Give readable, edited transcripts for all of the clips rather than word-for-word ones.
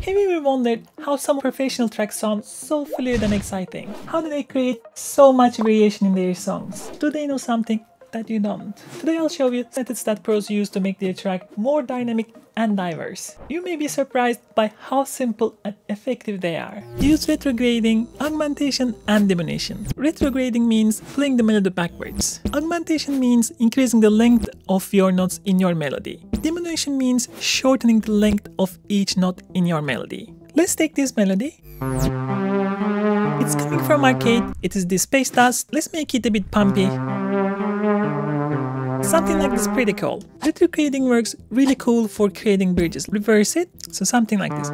Have you ever wondered how some professional tracks sound so fluid and exciting? How do they create so much variation in their songs? Do they know something that you don't? Today I'll show you methods that pros use to make their track more dynamic and diverse. You may be surprised by how simple and effective they are. Use retrograding, augmentation and diminution. Retrograding means playing the melody backwards. Augmentation means increasing the length of your notes in your melody. Diminution means shortening the length of each note in your melody. Let's take this melody. It's coming from arcade, it is the space dust. Let's make it a bit pumpy. Something like this is pretty cool. Retrograding works really cool for creating bridges. Reverse it, so something like this.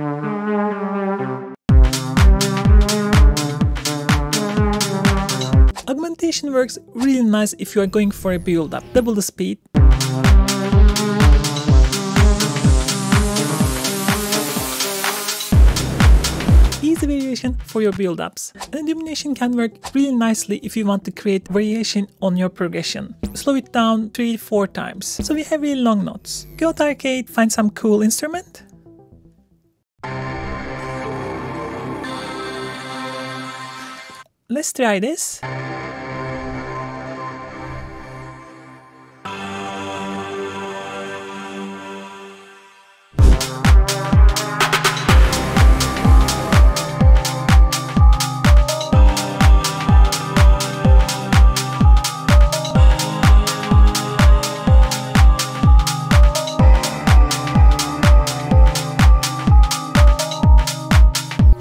Augmentation works really nice if you are going for a build-up. Double the speed. Easy variation for your build-ups. And diminution can work really nicely if you want to create variation on your progression. Slow it down 3-4 times. So we have really long notes. Go to arcade, find some cool instrument. Let's try this.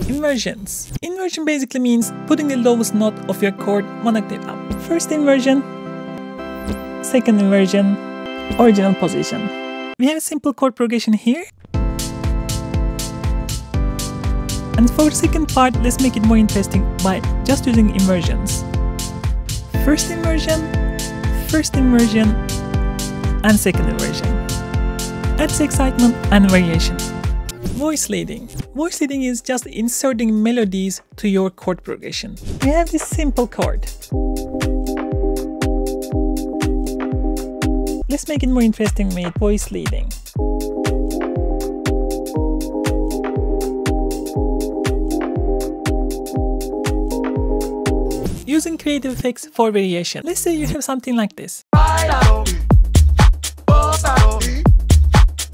Inversions. Inversion basically means putting the lowest note of your chord one octave up. First inversion, second inversion, original position. We have a simple chord progression here. And for the second part, let's make it more interesting by just using inversions. First inversion, and second inversion. Adds excitement and variation. Voice leading. Voice leading is just inserting melodies to your chord progression. We have this simple chord. Let's make it more interesting with voice leading. Using creative effects for variation. Let's say you have something like this.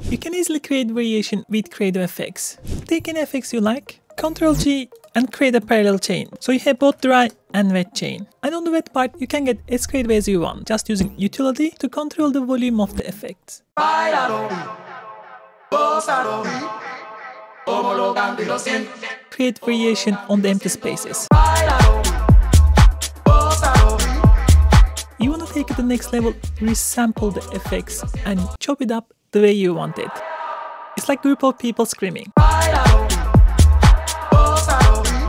You can easily create variation with creative effects. Take any effects you like, Ctrl-G and create a parallel chain. So you have both dry and wet chain. And on the wet part, you can get as creative as you want, just using utility to control the volume of the effects. Create variation on the empty spaces. You want to take it to the next level, resample the effects and chop it up the way you want it. It's like a group of people screaming.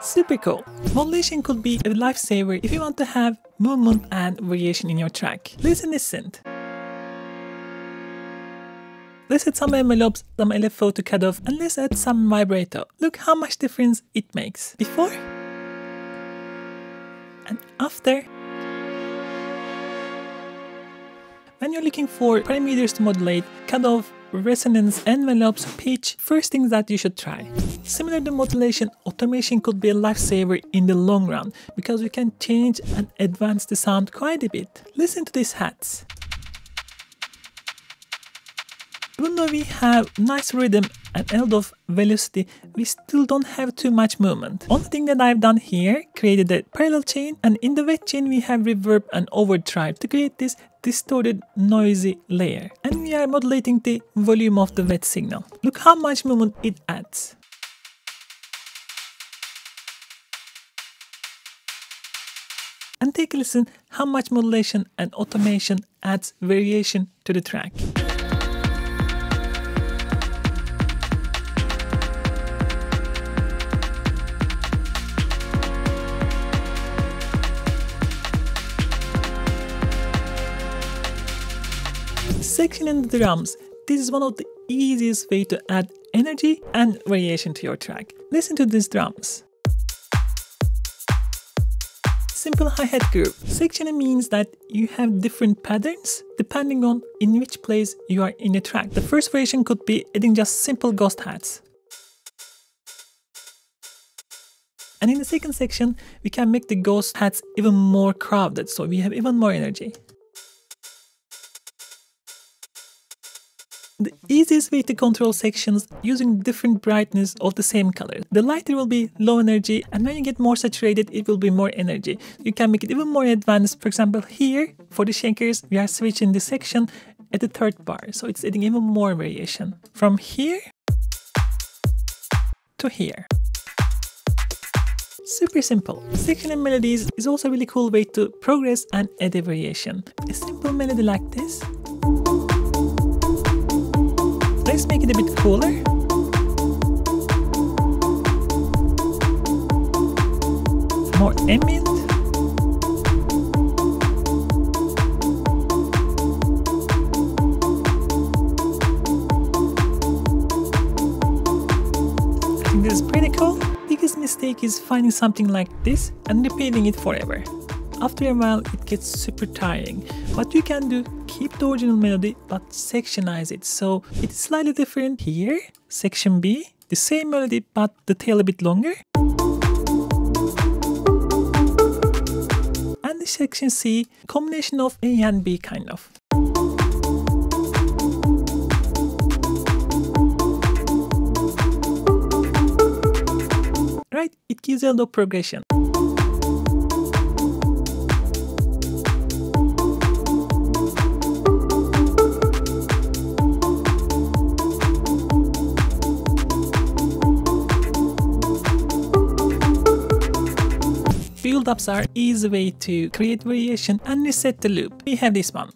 Super cool. Modulation could be a lifesaver if you want to have movement and variation in your track. Listen this synth. Let's add some envelopes, some LFO to cut off, and let's add some vibrato. Look how much difference it makes. Before and after. When you're looking for parameters to modulate, cutoff, resonance, envelopes, pitch, first things that you should try. Similar to modulation, automation could be a lifesaver in the long run because you can change and advance the sound quite a bit. Listen to these hats. Even though we have nice rhythm and a lot of velocity, we still don't have too much movement. Only thing that I've done here, created a parallel chain, and in the wet chain we have reverb and overdrive to create this distorted, noisy layer. And we are modulating the volume of the wet signal. Look how much movement it adds. And take a listen how much modulation and automation adds variation to the track. Section in the drums. This is one of the easiest way to add energy and variation to your track. Listen to these drums. Simple hi-hat groove. Section means that you have different patterns depending on in which place you are in the track. The first variation could be adding just simple ghost hats. And in the second section, we can make the ghost pads even more crowded, so we have even more energy. The easiest way to control sections using different brightness of the same color. The lighter will be low energy, and when you get more saturated, it will be more energy. You can make it even more advanced. For example, here, for the shakers, we are switching the section at the third bar, so it's adding even more variation. From here to here. Super simple. Section and melodies is also a really cool way to progress and add a variation. A simple melody like this. Let's make it a bit cooler. More ambient. I think this is pretty cool. Biggest mistake is finding something like this and repeating it forever. After a while, it gets super tiring. What you can do, keep the original melody but sectionize it. So it's slightly different here. Section B, the same melody but the tail a bit longer. And the section C, combination of A and B kind of. Right, it gives a low progression. Build-ups are easy way to create variation and reset the loop. We have this one.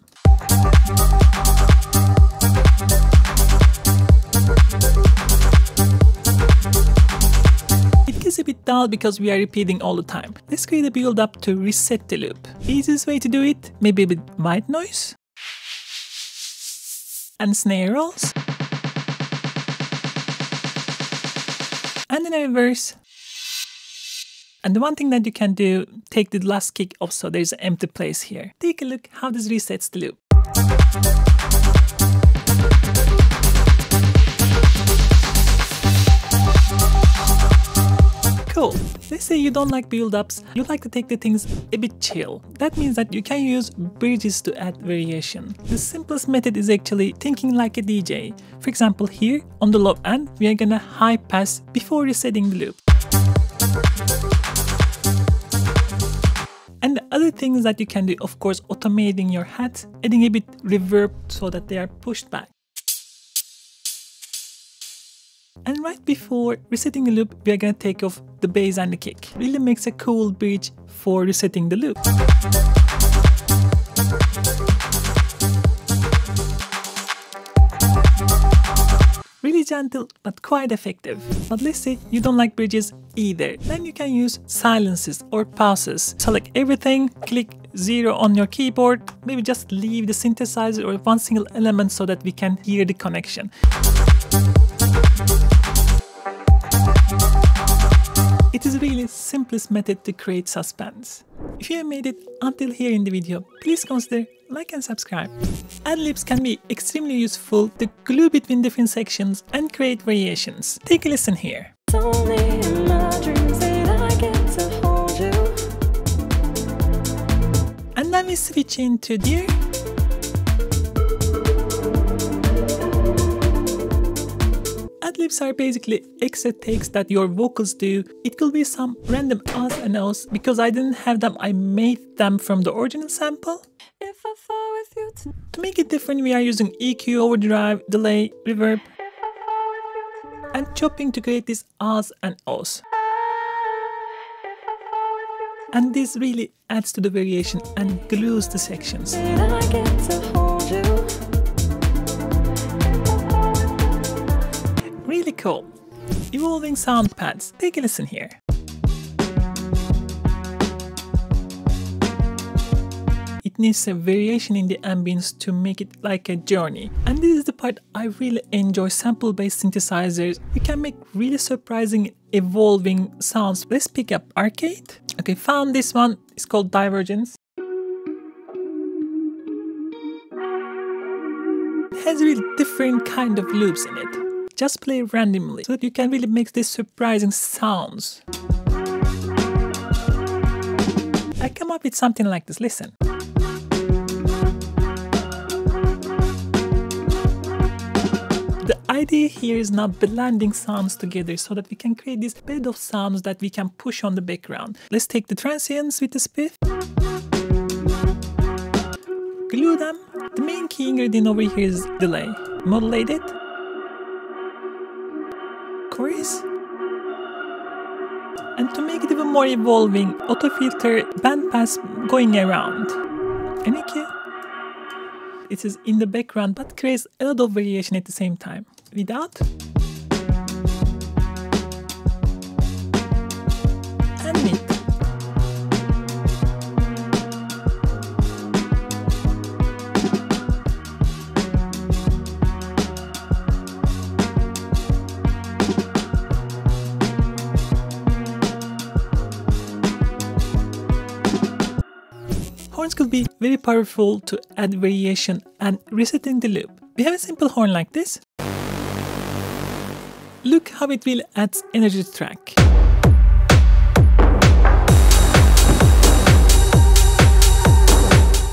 It gets a bit dull because we are repeating all the time. Let's create a build-up to reset the loop. Easiest way to do it, maybe a bit white noise and snare rolls. And then a reverse. And the one thing that you can do, take the last kick off so there's an empty place here. Take a look how this resets the loop. Cool. Let's say you don't like build-ups, you like to take the things a bit chill. That means that you can use bridges to add variation. The simplest method is actually thinking like a DJ. For example, here on the low end, we are gonna high pass before resetting the loop. And the other things that you can do, of course, automating your hats, adding a bit reverb so that they are pushed back. And right before resetting the loop, we are going to take off the bass and the kick. Really makes a cool bridge for resetting the loop. Really gentle but quite effective. But let's say you don't like bridges either. Then you can use silences or pauses. Select everything, click 0 on your keyboard. Maybe just leave the synthesizer or one single element so that we can hear the connection. It is really simplest method to create suspense. If you have made it until here in the video, please consider like and subscribe. Adlibs can be extremely useful to glue between different sections and create variations. Take a listen here. And then we switch into Dear. Adlibs are basically extra takes that your vocals do. It could be some random ahs and ohs. Because I didn't have them, I made them from the original sample. To make it different, we are using EQ, overdrive, delay, reverb, and chopping to create these ahs and ohs. And this really adds to the variation and glues the sections. Really cool. Evolving sound pads. Take a listen here. It needs a variation in the ambience to make it like a journey. And this is the part I really enjoy sample-based synthesizers. You can make really surprising evolving sounds. Let's pick up Arcade. Okay, found this one. It's called Divergence. It has really different kind of loops in it. Just play randomly so that you can really make these surprising sounds. I come up with something like this, listen. The idea here is now blending sounds together so that we can create this bed of sounds that we can push on the background. Let's take the transients with the spiff. Glue them. The main key ingredient over here is delay. Modulate it. Chorus. And to make it even more evolving, auto filter bandpass going around. Any cue? It is in the background but creates a lot of variation at the same time. Without. And with. Horns could be very powerful to add variation and resetting the loop. We have a simple horn like this. Look how it really adds energy to the track.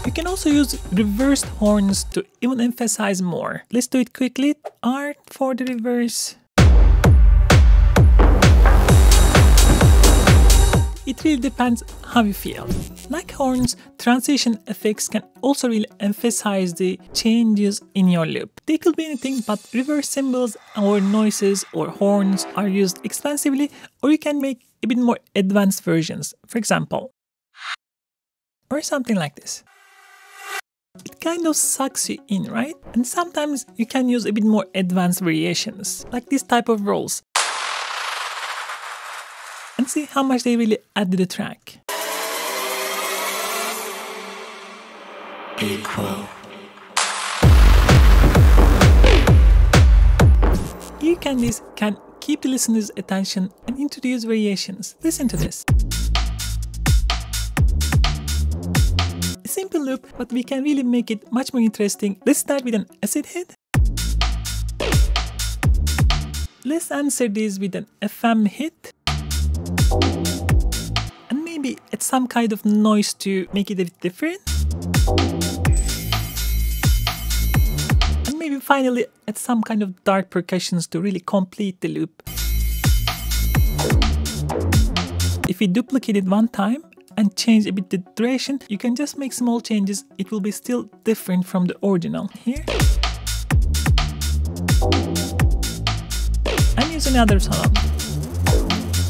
You can also use reversed horns to even emphasize more. Let's do it quickly. R for the reverse. It really depends how you feel. Like horns, transition effects can also really emphasize the changes in your loop. They could be anything, but reverse cymbals or noises or horns are used extensively, or you can make a bit more advanced versions, for example. Or something like this. It kind of sucks you in, right? And sometimes you can use a bit more advanced variations, like this type of rolls. And see how much they really add to the track. Equal. Ear candies can keep the listener's attention and introduce variations. Listen to this. A simple loop, but we can really make it much more interesting. Let's start with an acid hit. Let's answer this with an FM hit. And maybe add some kind of noise to make it a bit different. And maybe finally add some kind of dark percussions to really complete the loop. If we duplicate it one time and change a bit the duration, you can just make small changes. It will be still different from the original. Here. And use another sound.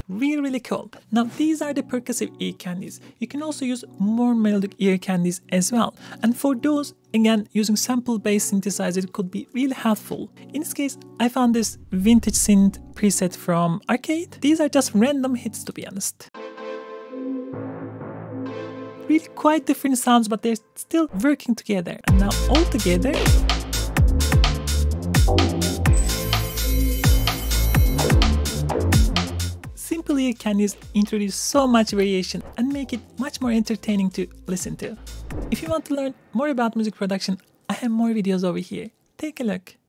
Really cool. Now these are the percussive ear candies. You can also use more melodic ear candies as well. And for those, again, using sample-based synthesizer could be really helpful. In this case, I found this vintage synth preset from Arcade. These are just random hits, to be honest. Really quite different sounds, but they're still working together. And now all together. Simple ear candies introduce so much variation and make it much more entertaining to listen to. If you want to learn more about music production, I have more videos over here. Take a look.